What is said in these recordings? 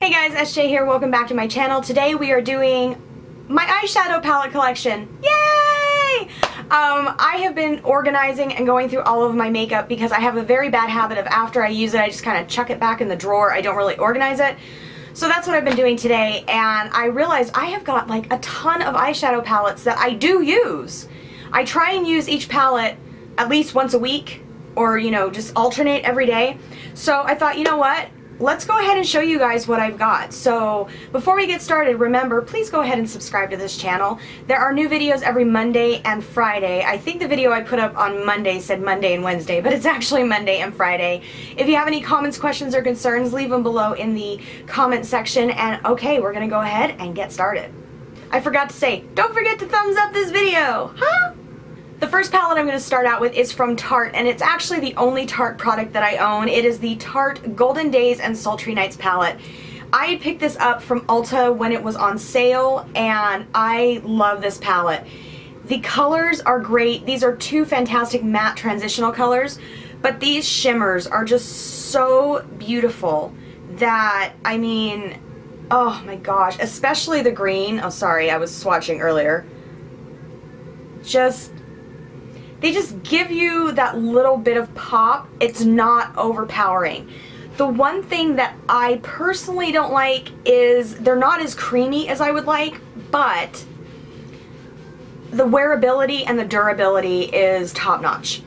Hey guys, SJ here. Welcome back to my channel. Today we are doing my eyeshadow palette collection. Yay! I have been organizing and going through all of my makeup because I have a very bad habit of after I use it, I just kind of chuck it back in the drawer. I don't really organize it. So that's what I've been doing today, and I realized I have got like a ton of eyeshadow palettes that I do use. I try and use each palette at least once a week, or you know, just alternate every day. So I thought, you know what? Let's go ahead and show you guys what I've got. So before we get started, remember, please go ahead and subscribe to this channel. There are new videos every Monday and Friday. I think the video I put up on Monday said Monday and Wednesday, but it's actually Monday and Friday. If you have any comments, questions, or concerns, leave them below in the comment section. And okay, we're gonna go ahead and get started. I forgot to say, don't forget to thumbs up this video, huh? The first palette I'm going to start out with is from Tarte, and it's actually the only Tarte product that I own. It is the Tarte Golden Days and Sultry Nights palette. I picked this up from Ulta when it was on sale, and I love this palette. The colors are great. These are two fantastic matte transitional colors, but these shimmers are just so beautiful that, I mean, oh my gosh, especially the green. Oh, sorry, I was swatching earlier. They just give you that little bit of pop. It's not overpowering. The one thing that I personally don't like is they're not as creamy as I would like, but the wearability and the durability is top-notch.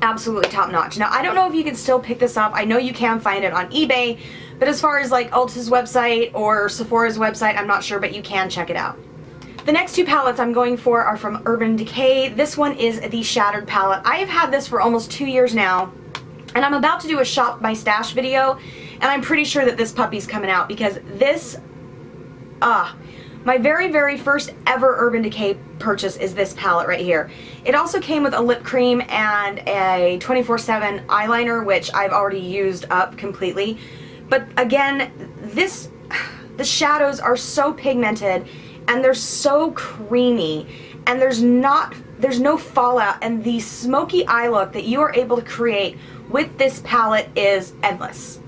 Absolutely top-notch. Now, I don't know if you can still pick this up. I know you can find it on eBay, but as far as like Ulta's website or Sephora's website, I'm not sure, but you can check it out. The next two palettes I'm going for are from Urban Decay. This one is the Shattered palette. I have had this for almost 2 years now, and I'm about to do a shop my stash video, and I'm pretty sure that this puppy's coming out because this, my very first ever Urban Decay purchase is this palette right here. It also came with a lip cream and a 24/7 eyeliner, which I've already used up completely. But again, the shadows are so pigmented, and they're so creamy, and there's no fallout, and the smoky eye look that you are able to create with this palette is endless.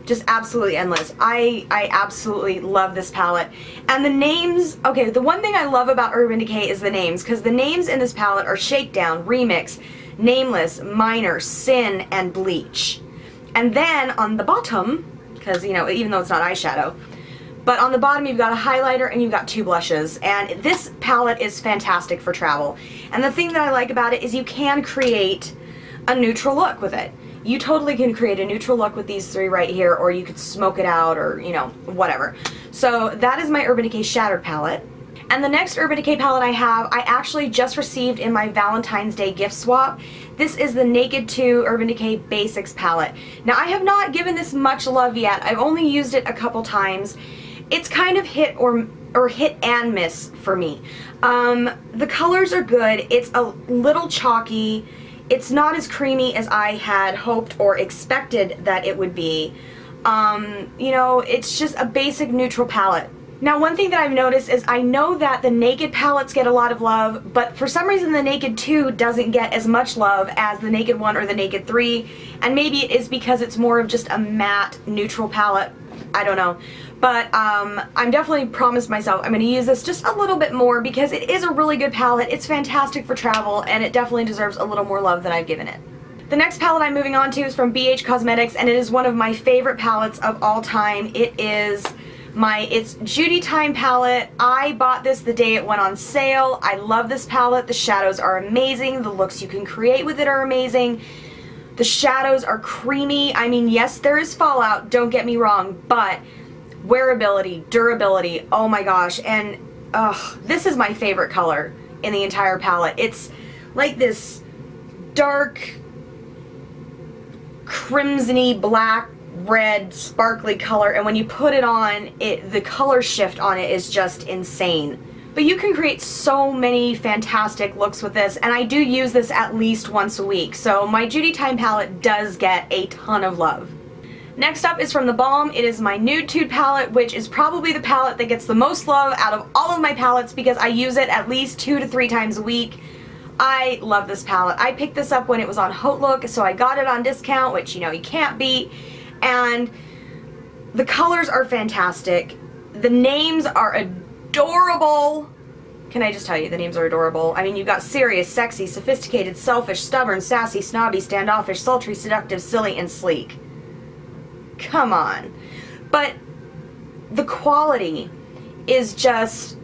Just absolutely endless. I absolutely love this palette. And the names, okay, the one thing I love about Urban Decay is the names, because the names in this palette are Shakedown, Remix, Nameless, Minor, Sin, and Bleach. And then on the bottom, because you know, even though it's not eyeshadow, but on the bottom you've got a highlighter and you've got two blushes, and this palette is fantastic for travel. And the thing that I like about it is you can create a neutral look with it. You totally can create a neutral look with these three right here, or you could smoke it out, or you know, whatever. So that is my Urban Decay Shattered palette. And the next Urban Decay palette I have, I actually just received in my Valentine's Day gift swap. This is the Naked 2 Urban Decay Basics palette. Now I have not given this much love yet. I've only used it a couple times. It's kind of hit and miss for me. The colors are good. It's a little chalky. It's not as creamy as I had hoped or expected that it would be. You know, it's just a basic neutral palette. Now, one thing that I've noticed is I know that the Naked palettes get a lot of love, but for some reason the Naked 2 doesn't get as much love as the Naked 1 or the Naked 3, and maybe it is because it's more of just a matte neutral palette. I don't know. But I'm definitely promised myself I'm going to use this just a little bit more because it is a really good palette. It's fantastic for travel, and it definitely deserves a little more love than I've given it. The next palette I'm moving on to is from BH Cosmetics, and it is one of my favorite palettes of all time. It's Judy Time palette. I bought this the day it went on sale. I love this palette. The shadows are amazing. The looks you can create with it are amazing. The shadows are creamy. I mean, yes, there is fallout, don't get me wrong, but wearability, durability, oh my gosh. And this is my favorite color in the entire palette. It's like this dark crimsony black red sparkly color, and when you put it on, the color shift on it is just insane. But you can create so many fantastic looks with this, and I do use this at least once a week, so my Judy Time palette does get a ton of love. Next up is from the Balm. It is my Nude Tude palette, which is probably the palette that gets the most love out of all of my palettes because I use it at least 2 to 3 times a week. I love this palette. I picked this up when it was on Haute Look, so I got it on discount, which you know you can't beat. And The colors are fantastic. The names are adorable. Can I just tell you, the names are adorable. I mean, you've got serious, sexy, sophisticated, selfish, stubborn, sassy, snobby, standoffish, sultry, seductive, silly, and sleek. Come on. But the quality is just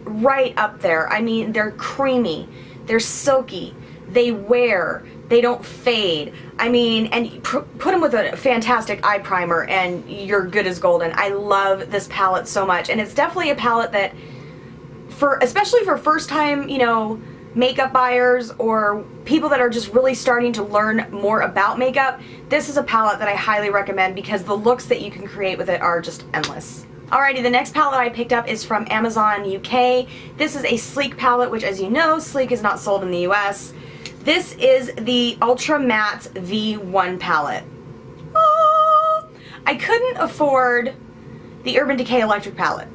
right up there. I mean, they're creamy, they're silky, they wear, they don't fade. I mean, and put them with a fantastic eye primer and you're good as golden. I love this palette so much, and it's definitely a palette that, especially for first time, you know, makeup buyers or people that are just really starting to learn more about makeup, this is a palette that I highly recommend because the looks that you can create with it are just endless. Alrighty, the next palette I picked up is from Amazon UK. This is a Sleek palette, which, as you know, Sleek is not sold in the US. This is the Ultra Matte V1 palette. Oh, I couldn't afford the Urban Decay Electric palette.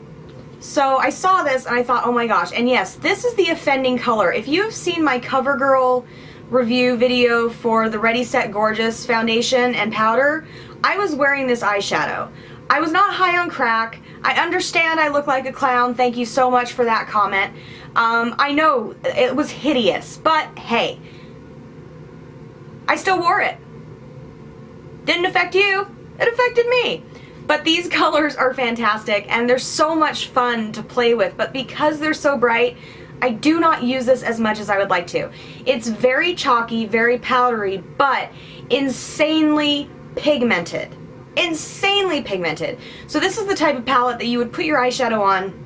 So I saw this and I thought, oh my gosh, and yes, this is the offending color. If you have seen my CoverGirl review video for the Ready Set Gorgeous foundation and powder, I was wearing this eyeshadow. I was not high on crack. I understand I look like a clown. Thank you so much for that comment. I know it was hideous, but hey, I still wore it. Didn't affect you, it affected me. But these colors are fantastic and they're so much fun to play with, but because they're so bright, I do not use this as much as I would like to. It's very chalky, very powdery, but insanely pigmented. Insanely pigmented. So this is the type of palette that you would put your eyeshadow on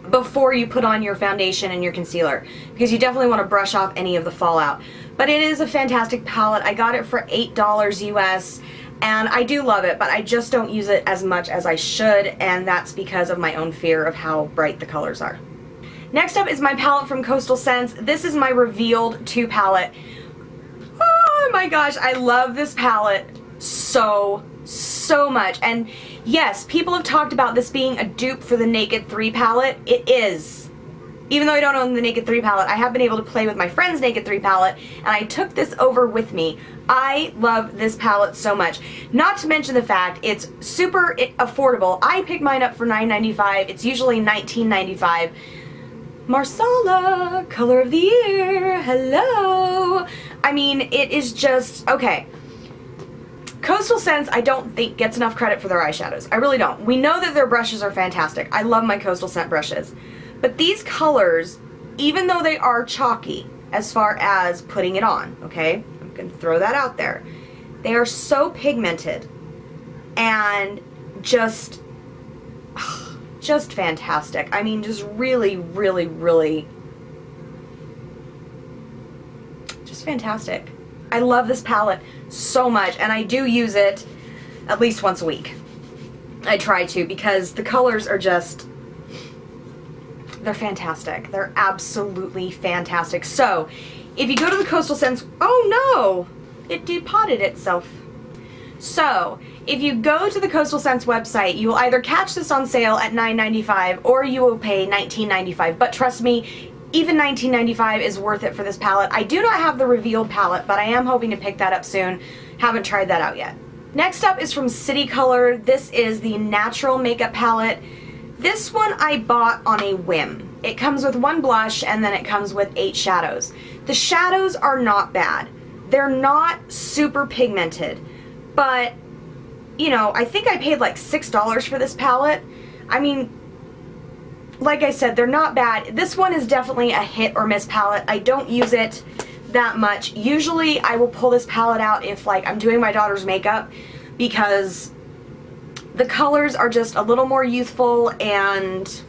before you put on your foundation and your concealer, because you definitely want to brush off any of the fallout. But it is a fantastic palette. I got it for $8 US. And I do love it, but I just don't use it as much as I should, and that's because of my own fear of how bright the colors are. Next up is my palette from Coastal Scents. This is my Revealed 2 palette. Oh my gosh, I love this palette so much. And yes, people have talked about this being a dupe for the Naked 3 palette. It is. Even though I don't own the Naked 3 palette, I have been able to play with my friend's Naked 3 palette, and I took this over with me. I love this palette so much. Not to mention the fact it's super affordable. I picked mine up for $9.95. It's usually $19.95. Marsala, color of the year, hello. I mean, it is just, okay. Coastal Scents, I don't think gets enough credit for their eyeshadows. I really don't. We know that their brushes are fantastic. I love my Coastal Scent brushes. But these colors, even though they are chalky as far as putting it on, okay? I'm going to throw that out there. They are so pigmented and just fantastic. I mean, just really, really, really just fantastic. I love this palette so much, and I do use it at least once a week. I try to, because the colors are just, they're fantastic. They're absolutely fantastic. So, if you go to the Coastal Scents, oh no, it depotted itself. So, if you go to the Coastal Scents website, you will either catch this on sale at $9.95 or you will pay $19.95. But trust me, even $19.95 is worth it for this palette. I do not have the Revealed palette, but I am hoping to pick that up soon. Haven't tried that out yet. Next up is from City Color. This is the Natural Makeup Palette. This one I bought on a whim. It comes with 1 blush and then it comes with 8 shadows. The shadows are not bad. They're not super pigmented, but you know, I think I paid like $6 for this palette. I mean, like I said, they're not bad. This one is definitely a hit or miss palette. I don't use it that much. Usually I will pull this palette out if like I'm doing my daughter's makeup, because the colors are just a little more youthful, and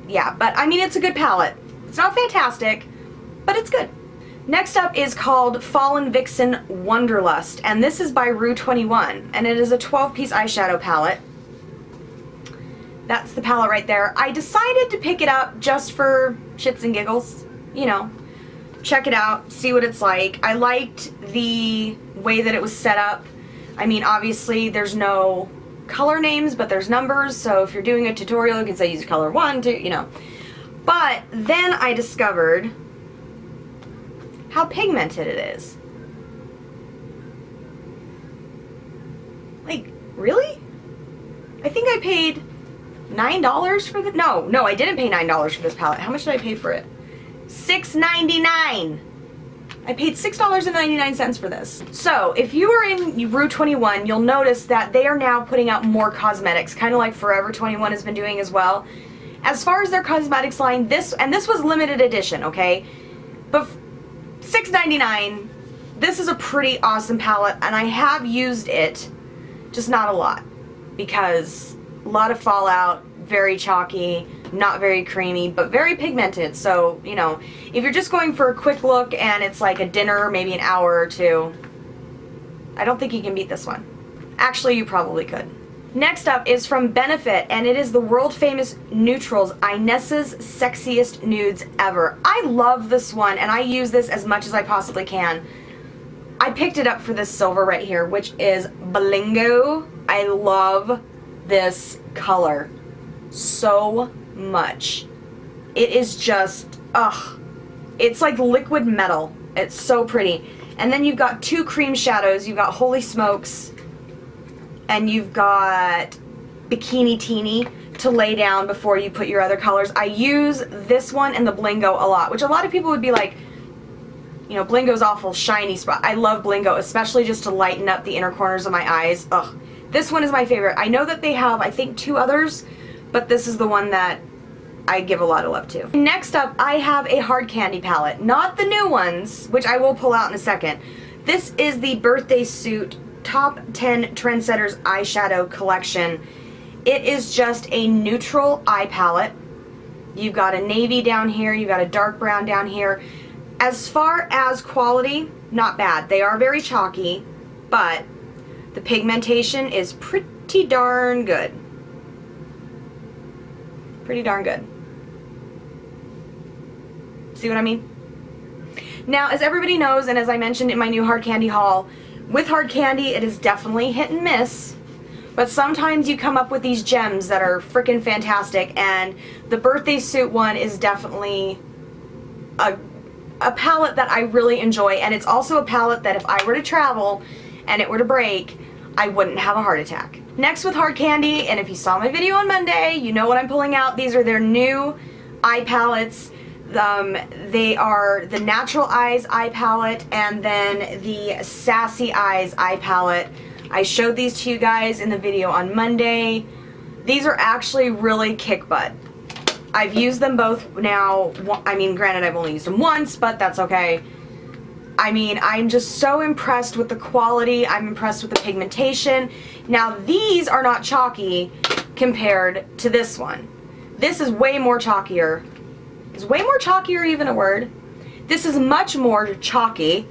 yeah, but I mean, it's a good palette. It's not fantastic, but it's good. Next up is called Fallen Vixen Wonderlust, and this is by Rue 21, and it is a 12-piece eyeshadow palette. That's the palette right there. I decided to pick it up just for shits and giggles, you know, check it out, see what it's like. I liked the way that it was set up. I mean, obviously there's no color names, but there's numbers, so if you're doing a tutorial, you can say use color 1, 2, you know. But then I discovered how pigmented it is. Like, Really? I think I paid $9 for the, no, I didn't pay $9 for this palette. How much did I pay for it? $6.99. I paid $6.99 for this. So if you are in Rue 21, you'll notice that they are now putting out more cosmetics, kind of like Forever 21 has been doing as well. As far as their cosmetics line, this was limited edition, okay? But $6.99, this is a pretty awesome palette, and I have used it, just not a lot, because a lot of fallout, very chalky, not very creamy, but very pigmented. So, you know, if you're just going for a quick look and it's like a dinner, maybe an hour or two, I don't think you can beat this one. Actually, you probably could. Next up is from Benefit, and it is the world famous Neutrals Inessa's Sexiest Nudes Ever. I love this one, and I use this as much as I possibly can. I picked it up for this silver right here, which is Blingo. I love this color so much. It is just, ugh. It's like liquid metal. It's so pretty. And then you've got two cream shadows. You've got Holy Smokes, and you've got Bikini Teeny to lay down before you put your other colors. I use this one and the Blingo a lot, which a lot of people would be like, you know, Blingo's awful shiny spot. I love Blingo, especially just to lighten up the inner corners of my eyes. Ugh. This one is my favorite. I know that they have, I think, 2 others, but this is the one that I give a lot of love to. Next up, I have a hard candy palette. Not the new ones, which I will pull out in a second. This is the Birthday Suit Top 10 Trendsetters Eyeshadow Collection. It is just a neutral eye palette. You've got a navy down here, you've got a dark brown down here. As far as quality, not bad. They are very chalky, but the pigmentation is pretty darn good. Pretty darn good. See what I mean? Now, as everybody knows, and as I mentioned in my new hard candy haul, with hard candy, it is definitely hit and miss, but sometimes you come up with these gems that are freaking fantastic, and the Birthday Suit one is definitely a palette that I really enjoy, and it's also a palette that if I were to travel and it were to break, I wouldn't have a heart attack. Next with hard candy, and if you saw my video on Monday, you know what I'm pulling out. These are their new eye palettes. They are the Natural Eyes eye palette and then the Sassy Eyes eye palette. I showed these to you guys in the video on Monday. These are actually really kick butt. I've used them both now. I mean, granted, I've only used them once, but that's okay. I mean, I'm just so impressed with the quality. I'm impressed with the pigmentation. Now, these are not chalky compared to this one. This is way more chalkier. Is way more chalkier even a word? This is much more chalky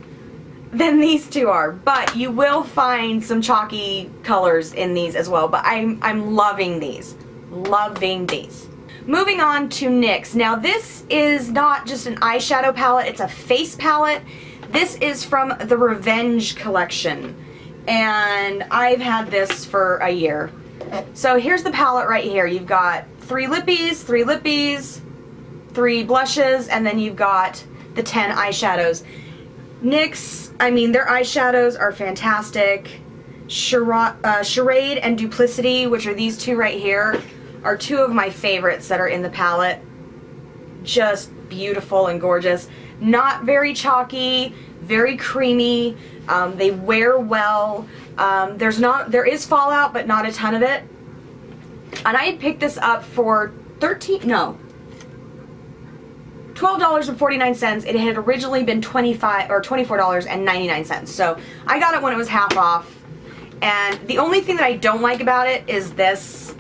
than these two are, but you will find some chalky colors in these as well. But I'm loving these. Loving these. Moving on to NYX. Now, this is not just an eyeshadow palette, it's a face palette. This is from the Revenge collection, and I've had this for a year. So here's the palette right here. You've got 3 lippies, 3 blushes, and then you've got the 10 eyeshadows. NYX, I mean, their eyeshadows are fantastic. Charade and Duplicity, which are these two right here, are 2 of my favorites that are in the palette. Just beautiful and gorgeous. Not very chalky, very creamy. They wear well. There is fallout, but not a ton of it. And I had picked this up for $12.49. It had originally been $24.99. So I got it when it was half off. And the only thing that I don't like about it is this.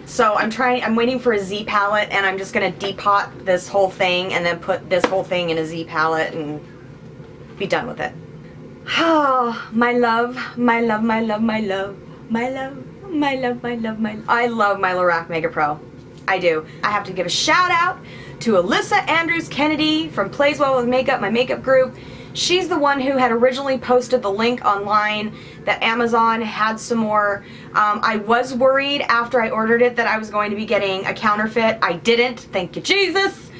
So I'm waiting for a Z palette, and I'm just gonna depot this whole thing and then put this whole thing in a Z palette and be done with it. Oh, my love, my love, my love, my love, my love, my love, my love, my love. I love my Lorac Mega Pro. I do. I have to give a shout out to Alyssa Andrews Kennedy from Plays Well With Makeup, my makeup group. She's the one who had originally posted the link online that Amazon had some more. I was worried after I ordered it that I was going to be getting a counterfeit. I didn't, thank you Jesus.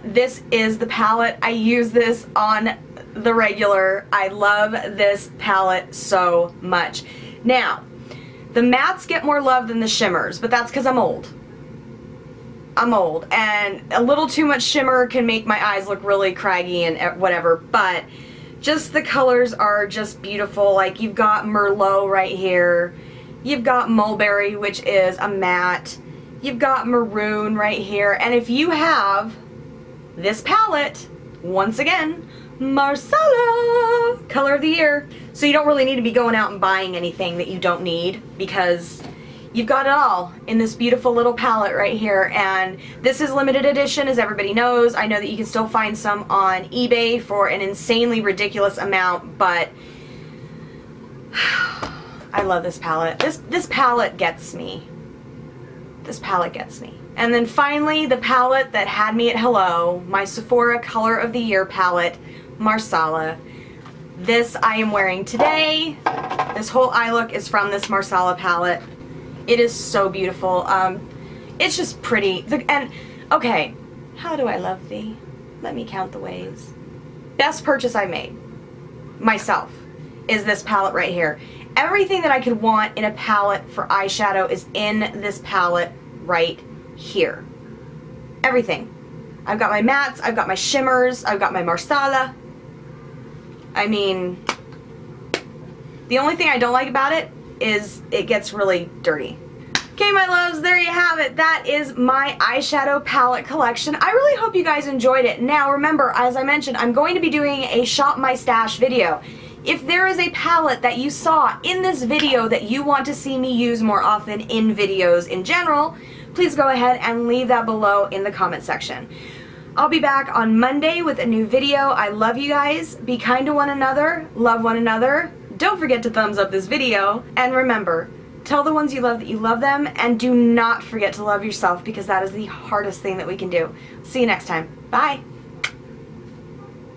This is the palette. I use this on the regular. I love this palette so much. Now, The mattes get more love than the shimmers, but that's because I'm old. I'm old, and a little too much shimmer can make my eyes look really craggy and whatever, but just the colors are just beautiful. Like, you've got Merlot right here. You've got Mulberry, which is a matte. You've got Maroon right here. And if you have this palette, once again, Marsala, color of the year. So you don't really need to be going out and buying anything that you don't need, because you've got it all in this beautiful little palette right here. And this is limited edition, as everybody knows. I know that you can still find some on eBay for an insanely ridiculous amount, but I love this palette. This palette gets me. This palette gets me. And then finally, the palette that had me at hello, my Sephora Color of the Year palette, Marsala. This I am wearing today. This whole eye look is from this Marsala palette. It is so beautiful. It's just pretty. And, okay, how do I love thee? Let me count the ways. Best purchase I made, myself, is this palette right here. Everything that I could want in a palette for eyeshadow is in this palette right here. Everything. I've got my mattes, I've got my shimmers, I've got my Marsala. I mean, the only thing I don't like about it is it gets really dirty. Okay, my loves, there you have it. That is my eyeshadow palette collection. I really hope you guys enjoyed it. Now, remember, as I mentioned, I'm going to be doing a Shop My Stash video. If there is a palette that you saw in this video that you want to see me use more often in videos in general, please go ahead and leave that below in the comment section. I'll be back on Monday with a new video. I love you guys. Be kind to one another. Love one another. Don't forget to thumbs up this video. And remember, tell the ones you love that you love them, and do not forget to love yourself, because that is the hardest thing that we can do. See you next time. Bye.